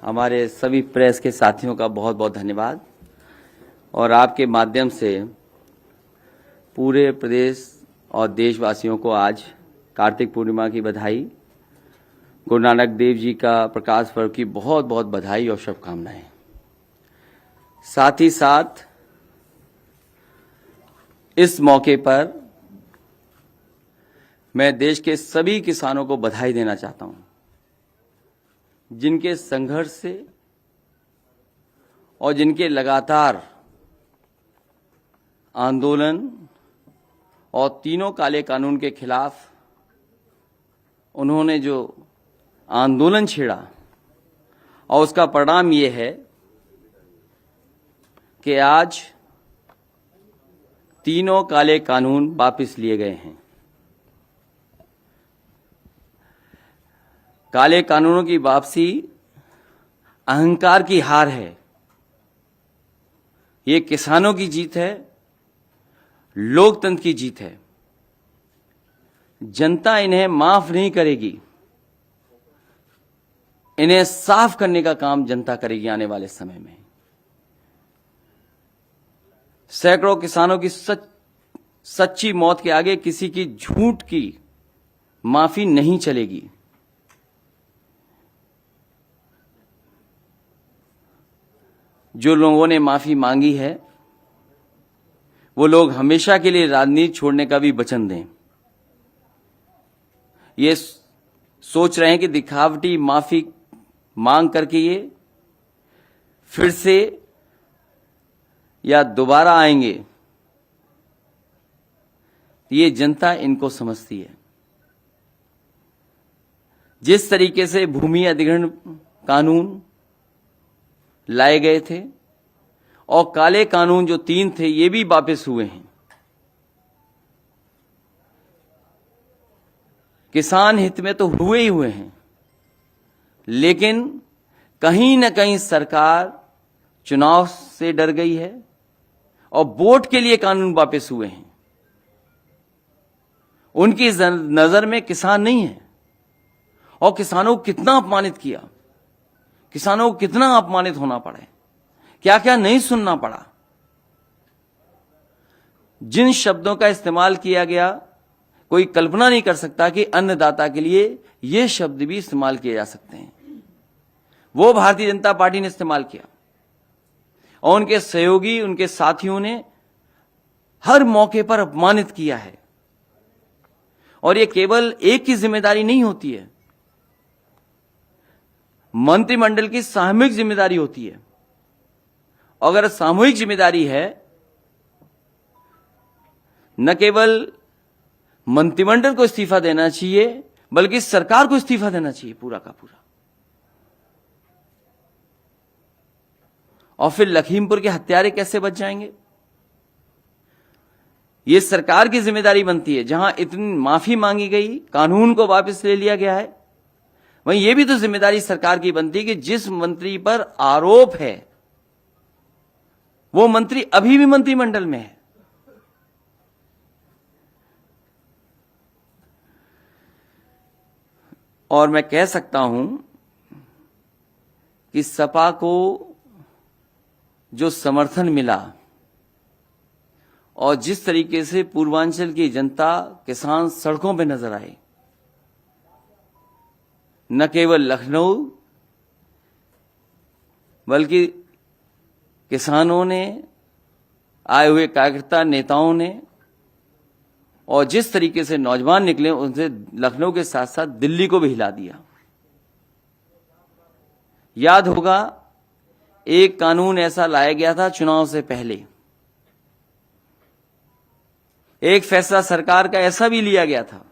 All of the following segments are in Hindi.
हमारे सभी प्रेस के साथियों का बहुत बहुत धन्यवाद और आपके माध्यम से पूरे प्रदेश और देशवासियों को आज कार्तिक पूर्णिमा की बधाई, गुरु नानक देव जी का प्रकाश पर्व की बहुत बहुत बधाई और शुभकामनाएं। साथ ही साथ इस मौके पर मैं देश के सभी किसानों को बधाई देना चाहता हूं, जिनके संघर्ष से और जिनके लगातार आंदोलन और तीनों काले कानून के खिलाफ उन्होंने जो आंदोलन छेड़ा और उसका परिणाम ये है कि आज तीनों काले कानून वापस लिए गए हैं। काले कानूनों की वापसी अहंकार की हार है। ये किसानों की जीत है, लोकतंत्र की जीत है। जनता इन्हें माफ नहीं करेगी। इन्हें साफ करने का काम जनता करेगी आने वाले समय में। सैकड़ों किसानों की सच्ची मौत के आगे किसी की झूठ की माफी नहीं चलेगी। जो लोगों ने माफी मांगी है वो लोग हमेशा के लिए राजनीति छोड़ने का भी वचन दें। ये सोच रहे हैं कि दिखावटी माफी मांग करके ये फिर से या दोबारा आएंगे। ये जनता इनको समझती है। जिस तरीके से भूमि अधिग्रहण कानून लाए गए थे और काले कानून जो 3 थे ये भी वापस हुए हैं। किसान हित में तो हुए ही हुए हैं, लेकिन कहीं न कहीं सरकार चुनाव से डर गई है और वोट के लिए कानून वापस हुए हैं। उनकी नजर में किसान नहीं है। और किसानों को कितना अपमानित किया, किसानों को कितना अपमानित होना पड़े, क्या क्या नहीं सुनना पड़ा। जिन शब्दों का इस्तेमाल किया गया कोई कल्पना नहीं कर सकता कि अन्नदाता के लिए ये शब्द भी इस्तेमाल किए जा सकते हैं। वो भारतीय जनता पार्टी ने इस्तेमाल किया और उनके सहयोगी, उनके साथियों ने हर मौके पर अपमानित किया है। और ये केवल एक की जिम्मेदारी नहीं होती है, मंत्रिमंडल की सामूहिक जिम्मेदारी होती है। अगर सामूहिक जिम्मेदारी है, न केवल मंत्रिमंडल को इस्तीफा देना चाहिए बल्कि सरकार को इस्तीफा देना चाहिए पूरा का पूरा। और फिर लखीमपुर के हत्यारे कैसे बच जाएंगे? यह सरकार की जिम्मेदारी बनती है। जहां इतनी माफी मांगी गई, कानून को वापस ले लिया गया है, वहीं यह भी तो जिम्मेदारी सरकार की बनती है कि जिस मंत्री पर आरोप है वो मंत्री अभी भी मंत्रिमंडल में है। और मैं कह सकता हूं कि सपा को जो समर्थन मिला और जिस तरीके से पूर्वांचल की जनता, किसान सड़कों पर नजर आए, न केवल लखनऊ बल्कि किसानों ने, आए हुए कार्यकर्ता नेताओं ने, और जिस तरीके से नौजवान निकले, उनसे लखनऊ के साथ साथ दिल्ली को भी हिला दिया। याद होगा एक कानून ऐसा लाया गया था चुनाव से पहले, एक फैसला सरकार का ऐसा भी लिया गया था।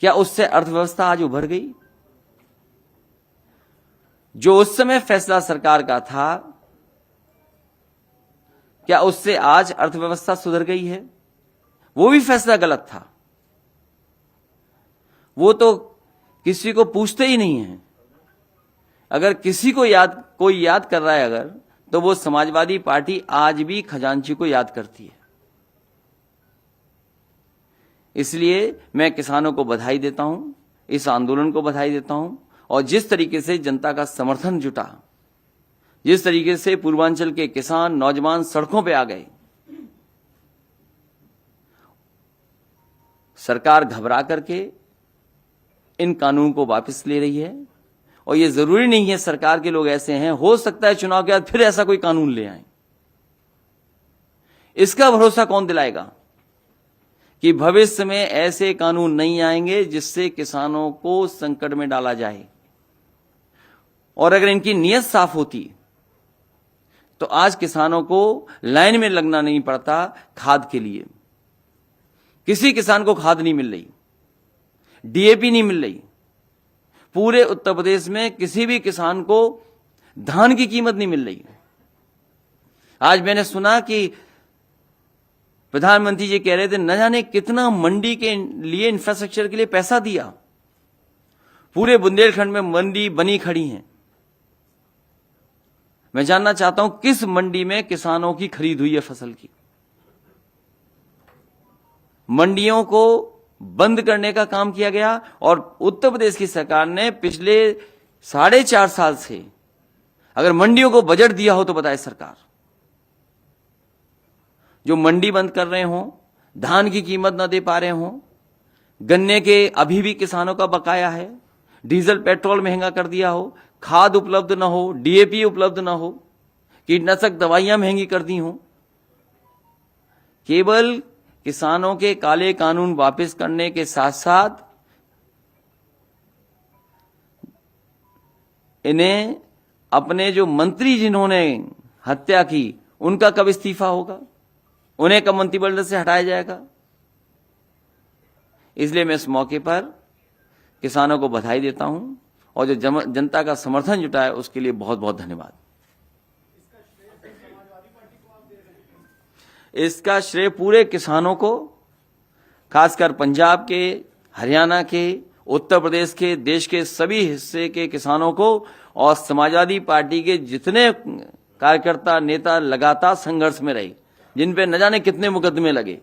क्या उससे अर्थव्यवस्था आज उभर गई? जो उस समय फैसला सरकार का था, क्या उससे आज अर्थव्यवस्था सुधर गई है? वो भी फैसला गलत था। वो तो किसी को पूछते ही नहीं है। अगर किसी को कोई याद कर रहा है अगर, तो वो समाजवादी पार्टी आज भी खजांची को याद करती है। इसलिए मैं किसानों को बधाई देता हूं, इस आंदोलन को बधाई देता हूं और जिस तरीके से जनता का समर्थन जुटा, जिस तरीके से पूर्वांचल के किसान नौजवान सड़कों पे आ गए, सरकार घबरा करके इन कानून को वापस ले रही है। और ये जरूरी नहीं है सरकार के लोग ऐसे हैं, हो सकता है चुनाव के बाद फिर ऐसा कोई कानून ले आए। इसका भरोसा कौन दिलाएगा कि भविष्य में ऐसे कानून नहीं आएंगे जिससे किसानों को संकट में डाला जाए। और अगर इनकी नीयत साफ होती तो आज किसानों को लाइन में लगना नहीं पड़ता खाद के लिए। किसी किसान को खाद नहीं मिल रही, डीएपी नहीं मिल रही, पूरे उत्तर प्रदेश में किसी भी किसान को धान की कीमत नहीं मिल रही। आज मैंने सुना कि प्रधानमंत्री जी कह रहे थे न जाने कितना मंडी के लिए इंफ्रास्ट्रक्चर के लिए पैसा दिया। पूरे बुंदेलखंड में मंडी बनी खड़ी हैं। मैं जानना चाहता हूं किस मंडी में किसानों की खरीद हुई है फसल की। मंडियों को बंद करने का काम किया गया और उत्तर प्रदेश की सरकार ने पिछले 4.5 साल से अगर मंडियों को बजट दिया हो तो बताए सरकार। जो मंडी बंद कर रहे हो, धान की कीमत न दे पा रहे हो, गन्ने के अभी भी किसानों का बकाया है, डीजल पेट्रोल महंगा कर दिया हो, खाद उपलब्ध न हो, डीएपी उपलब्ध न हो, कीटनाशक दवाइयां महंगी कर दी हो, केवल किसानों के काले कानून वापस करने के साथ साथ इन्हें अपने जो मंत्री जिन्होंने हत्या की उनका कब इस्तीफा होगा, उन्हें कब मंत्रिमंडल से हटाया जाएगा। इसलिए मैं इस मौके पर किसानों को बधाई देता हूं और जो जनता का समर्थन जुटा है उसके लिए बहुत बहुत धन्यवाद। इसका श्रेय पूरे किसानों को, खासकर पंजाब के, हरियाणा के, उत्तर प्रदेश के, देश के सभी हिस्से के किसानों को और समाजवादी पार्टी के जितने कार्यकर्ता नेता लगातार संघर्ष में रहे, जिन पे न जाने कितने मुकदमे लगे।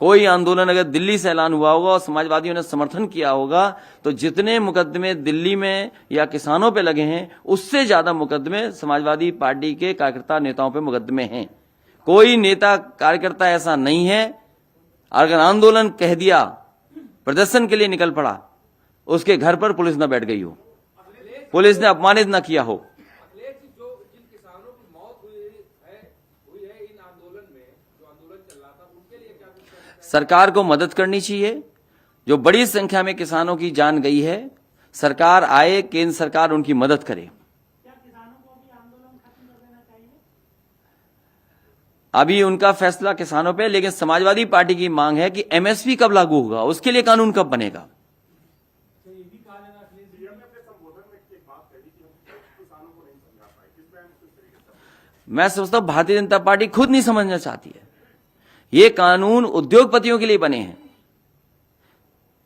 कोई आंदोलन अगर दिल्ली से ऐलान हुआ होगा और समाजवादियों ने समर्थन किया होगा तो जितने मुकदमे दिल्ली में या किसानों पे लगे हैं उससे ज्यादा मुकदमे समाजवादी पार्टी के कार्यकर्ता नेताओं पे मुकदमे हैं। कोई नेता कार्यकर्ता ऐसा नहीं है अगर आंदोलन कह दिया, प्रदर्शन के लिए निकल पड़ा, उसके घर पर पुलिस न बैठ गई हो, पुलिस ने अपमानित न किया हो। सरकार को मदद करनी चाहिए। जो बड़ी संख्या में किसानों की जान गई है, सरकार आए, केंद्र सरकार उनकी मदद करे। क्या किसानों को भी आंदोलन खत्म कर देना चाहिए? अभी उनका फैसला किसानों पे, लेकिन समाजवादी पार्टी की मांग है कि एमएसपी कब लागू होगा, उसके लिए कानून कब बनेगा। मैं समझता हूं भारतीय जनता पार्टी खुद नहीं समझना चाहती है। ये कानून उद्योगपतियों के लिए बने हैं।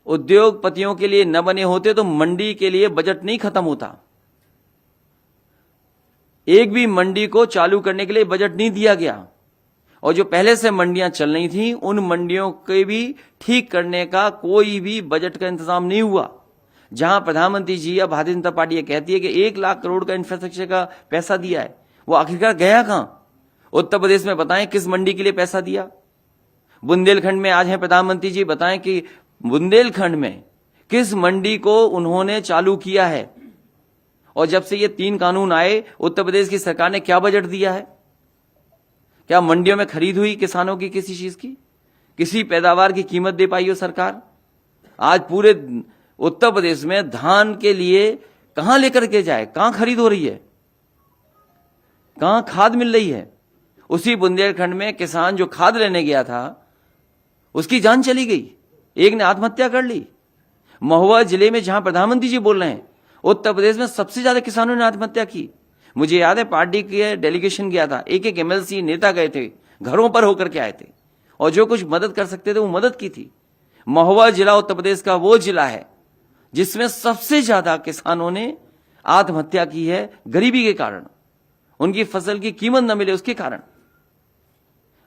उद्योगपतियों के लिए न बने होते तो मंडी के लिए बजट नहीं खत्म होता। एक भी मंडी को चालू करने के लिए बजट नहीं दिया गया और जो पहले से मंडियां चल रही थी उन मंडियों के भी ठीक करने का कोई भी बजट का इंतजाम नहीं हुआ। जहां प्रधानमंत्री जी या भारतीय जनता पार्टी ये कहती है कि 1 लाख करोड़ का इंफ्रास्ट्रक्चर का पैसा दिया है, वो आखिरकार गया कहां? उत्तर प्रदेश में बताएं किस मंडी के लिए पैसा दिया। बुंदेलखंड में आज हैं प्रधानमंत्री जी, बताएं कि बुंदेलखंड में किस मंडी को उन्होंने चालू किया है। और जब से ये 3 कानून आए उत्तर प्रदेश की सरकार ने क्या बजट दिया है? क्या मंडियों में खरीद हुई किसानों की किसी चीज की? किसी पैदावार की कीमत दे पाई हो सरकार? आज पूरे उत्तर प्रदेश में धान के लिए कहां लेकर के जाए, कहां खरीद हो रही है, कहां खाद मिल रही है? उसी बुंदेलखंड में किसान जो खाद लेने गया था उसकी जान चली गई, एक ने आत्महत्या कर ली। महुआ जिले में जहां प्रधानमंत्री जी बोल रहे हैं उत्तर प्रदेश में सबसे ज्यादा किसानों ने आत्महत्या की। मुझे याद है पार्टी के डेलीगेशन गया था, एक एक एमएलसी नेता गए थे, घरों पर होकर के आए थे और जो कुछ मदद कर सकते थे वो मदद की थी। महुआ जिला उत्तर प्रदेश का वो जिला है जिसमें सबसे ज्यादा किसानों ने आत्महत्या की है गरीबी के कारण, उनकी फसल की कीमत न मिले उसके कारण।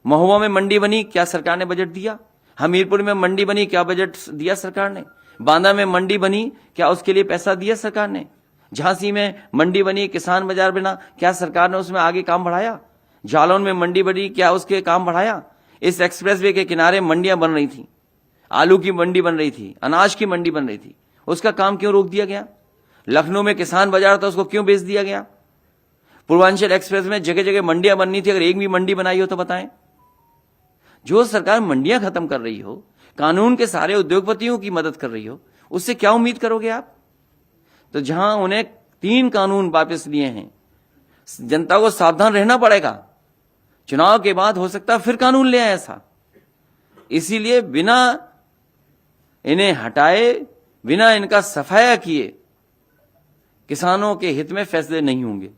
महुआ में मंडी बनी, क्या सरकार ने बजट दिया? हमीरपुर में मंडी बनी, क्या बजट दिया सरकार ने? बांदा में मंडी बनी, क्या उसके लिए पैसा दिया सरकार ने? झांसी में मंडी बनी, किसान बाजार बना, क्या सरकार ने उसमें आगे काम बढ़ाया? जालौन में मंडी बनी, क्या उसके काम बढ़ाया? इस एक्सप्रेसवे के किनारे मंडियां बन रही थी, आलू की मंडी बन रही थी, अनाज की मंडी बन रही थी, उसका काम क्यों रोक दिया गया? लखनऊ में किसान बाजार था, उसको क्यों बेच दिया गया? पूर्वांचल एक्सप्रेस में जगह जगह मंडियां बननी थी, अगर एक भी मंडी बनाई हो तो बताएं। जो सरकार मंडियां खत्म कर रही हो, कानून के सारे उद्योगपतियों की मदद कर रही हो, उससे क्या उम्मीद करोगे आप? तो जहां उन्हें 3 कानून वापस लिए हैं, जनता को सावधान रहना पड़ेगा। चुनाव के बाद हो सकता है फिर कानून ले आए ऐसा। इसीलिए बिना इन्हें हटाए, बिना इनका सफाया किए किसानों के हित में फैसले नहीं होंगे।